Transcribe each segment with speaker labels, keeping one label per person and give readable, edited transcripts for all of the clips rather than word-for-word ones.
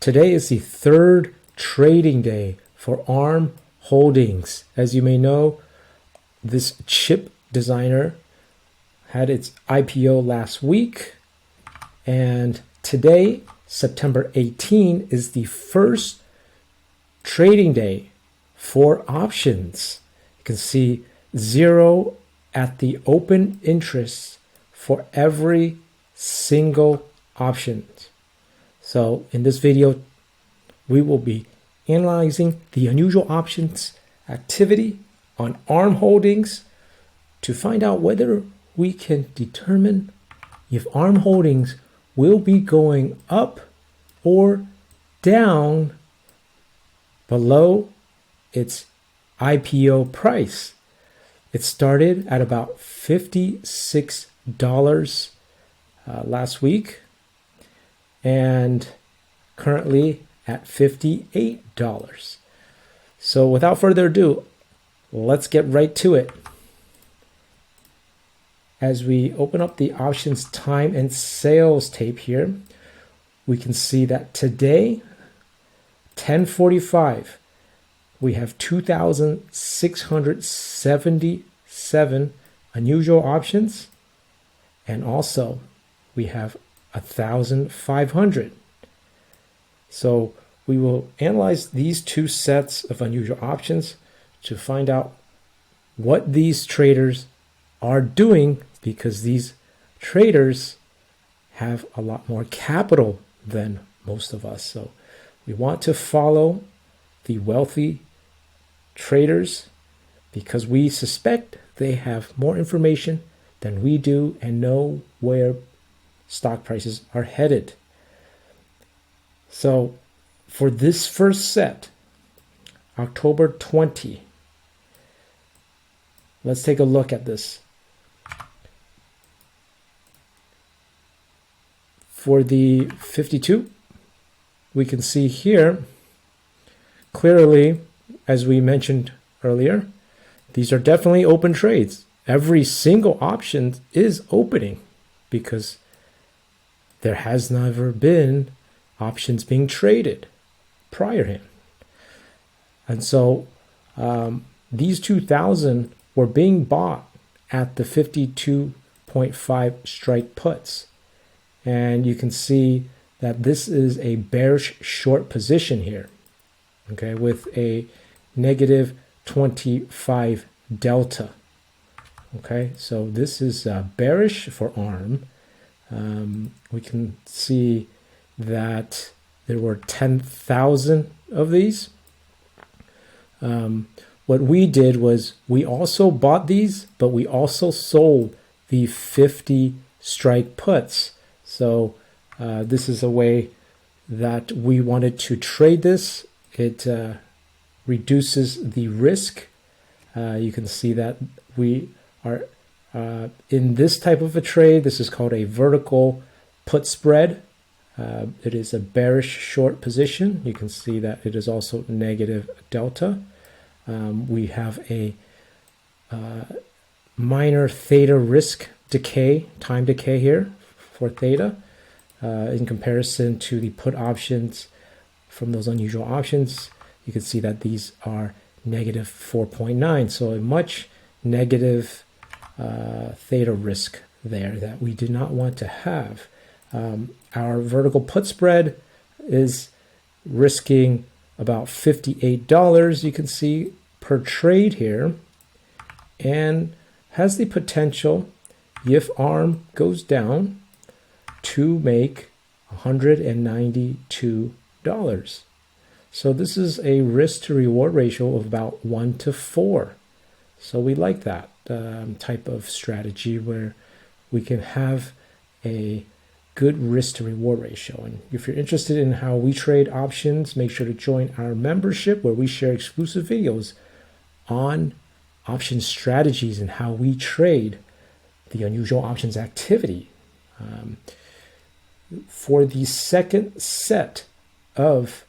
Speaker 1: Today is the third trading day for ARM Holdings. As you may know, this chip designer had its IPO last week, and today, September 18, is the first trading day for options. You can see 0 at the open interest for every single option. So in this video, we will be analyzing the unusual options activity on ARM Holdings to find out whether we can determine if ARM Holdings will be going up or down below its IPO price. It started at about $56 last week and currently at $58. So without further ado, let's get right to it. As we open up the options time and sales tape here, we can see that today, 10:45, we have 2,677 unusual options, and also we have 1,500. So we will analyze these two sets of unusual options to find out what these traders are doing, because these traders have a lot more capital than most of us. So we want to follow the wealthy traders because we suspect they have more information than we do and know where stock prices are headed. So for this first set, October 20, let's take a look at this. For the 52, we can see here clearly, as we mentioned earlier, these are definitely open trades. Every single option is opening because there has never been options being traded prior to him. And so these 2,000 were being bought at the 52.5 strike puts. And you can see that this is a bearish short position here, okay, with a negative 25 delta. Okay, so this is bearish for ARM. We can see that there were 10,000 of these. What we did was we also bought these, but we also sold the 50 strike puts. So this is a way that we wanted to trade this. It reduces the risk. You can see that we are in this type of a trade. This is called a vertical put spread. It is a bearish short position. You can see that it is also negative delta. We have a minor theta risk decay, time decay here for theta in comparison to the put options from those unusual options. You can see that these are negative 4.9, so a much negative theta risk there that we do not want to have. Our vertical put spread is risking about $58, you can see, per trade here, and has the potential, if ARM goes down, to make $192. So this is a risk to reward ratio of about 1 to 4. So we like that type of strategy where we can have a good risk to reward ratio. And if you're interested in how we trade options, make sure to join our membership where we share exclusive videos on option strategies and how we trade the unusual options activity. For the second set of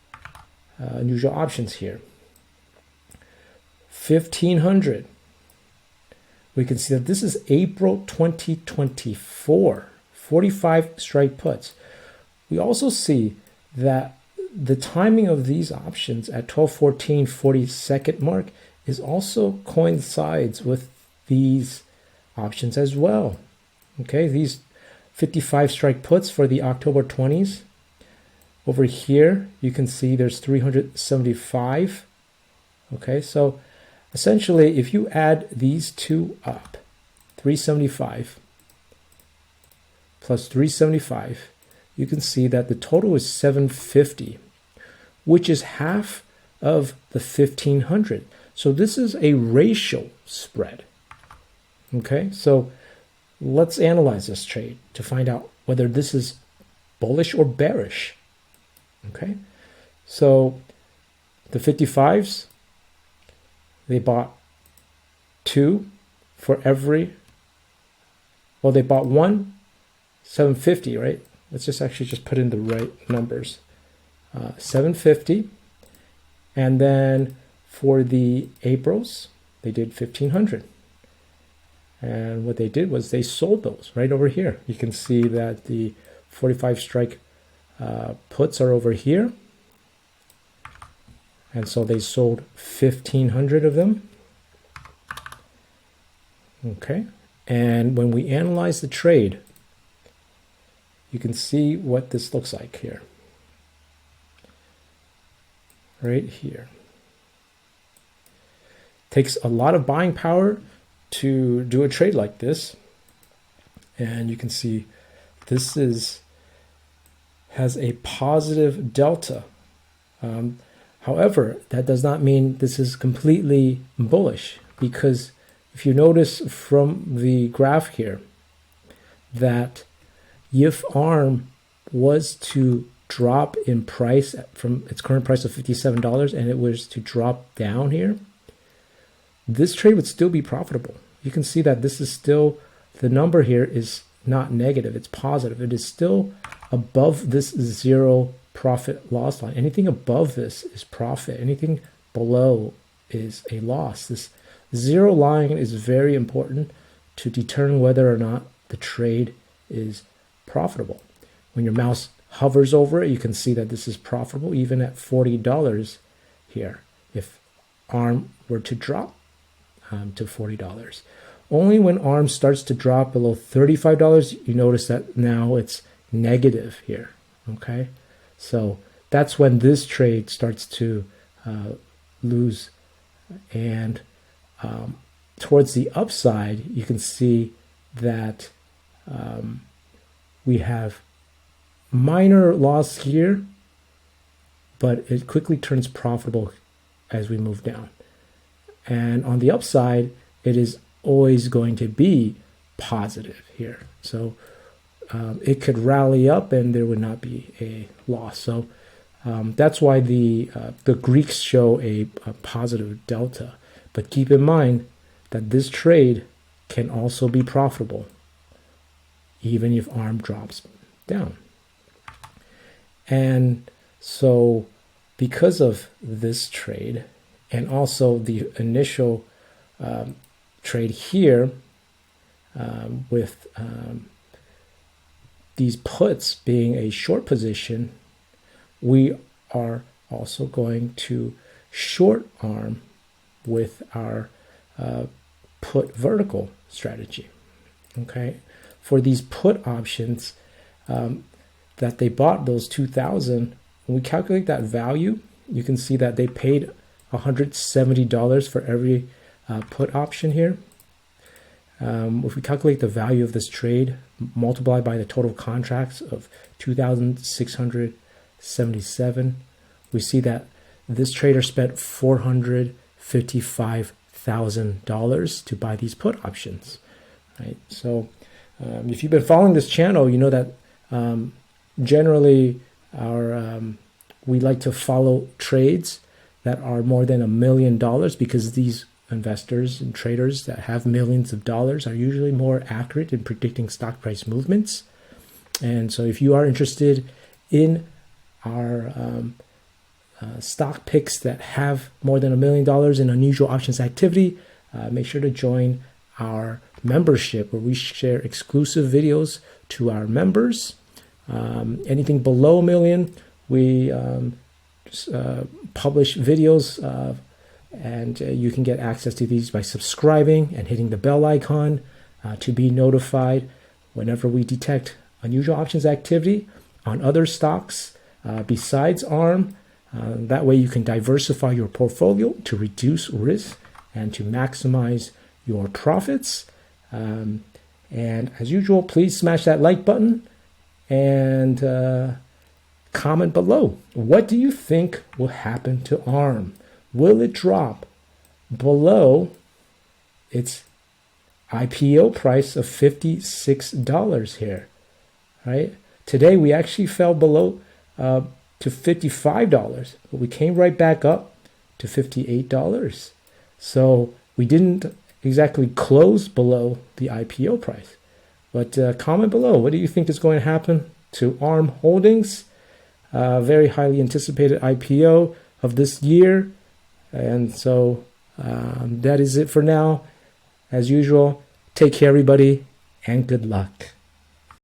Speaker 1: unusual options here, 1,500, we can see that this is April 2024, 45 strike puts. We also see that the timing of these options at 12:14 42nd mark is also coincides with these options as well. Okay, these 55 strike puts for the October 20s. Over here, you can see there's 375. Okay, so essentially, if you add these two up, 375 plus 375, you can see that the total is 750, which is half of the 1500. So this is a ratio spread. Okay, so let's analyze this trade to find out whether this is bullish or bearish. Okay, so the 55s, they bought two for every, well, they bought one, 750, right? Let's just actually just put in the right numbers. 750. And then for the Aprils, they did 1500. And what they did was they sold those right over here. You can see that the 45 strike puts are over here. And so they sold 1500 of them. Okay. And when we analyze the trade, you can see what this looks like here. Right here. Takes a lot of buying power to do a trade like this. And you can see this has a positive delta. However, that does not mean this is completely bullish, because if you notice from the graph here that if ARM was to drop in price from its current price of $57 and it was to drop down here, this trade would still be profitable. You can see that this is still, the number here is not negative, it's positive. It is still above this zero profit loss line. Anything above this is profit. Anything below is a loss. This zero line is very important to determine whether or not the trade is profitable. When your mouse hovers over it, you can see that this is profitable even at $40 here. If ARM were to drop to $40. Only when ARM starts to drop below $35, you notice that now it's negative here. Okay, so that's when this trade starts to lose. And towards the upside, you can see that we have minor loss here, but it quickly turns profitable as we move down. And on the upside, it is always going to be positive here. So it could rally up and there would not be a loss. So that's why the Greeks show a positive delta. But keep in mind that this trade can also be profitable even if ARM drops down. And so because of this trade and also the initial trade here with these puts being a short position, we are also going to short ARM with our put vertical strategy. Okay, for these put options that they bought, those 2,000, when we calculate that value, you can see that they paid $170 for every put option here. If we calculate the value of this trade, multiplied by the total contracts of 2,677, we see that this trader spent $455,000 to buy these put options. Right? So if you've been following this channel, you know that generally we like to follow trades that are more than $1 million, because these investors and traders that have millions of dollars are usually more accurate in predicting stock price movements. And so if you are interested in our stock picks that have more than $1 million in unusual options activity, make sure to join our membership, where we share exclusive videos to our members. Anything below $1 million, we publish videos, and you can get access to these by subscribing and hitting the bell icon to be notified whenever we detect unusual options activity on other stocks besides ARM. That way you can diversify your portfolio to reduce risk and to maximize your profits. And as usual, please smash that like button and comment below. What do you think will happen to ARM? Will it drop below its IPO price of $56 here? Right? Today we actually fell below to $55, but we came right back up to $58. So we didn't exactly close below the IPO price. But comment below, what do you think is going to happen to ARM Holdings? Very highly anticipated IPO of this year. And so that is it for now. As usual, take care, everybody, and good luck.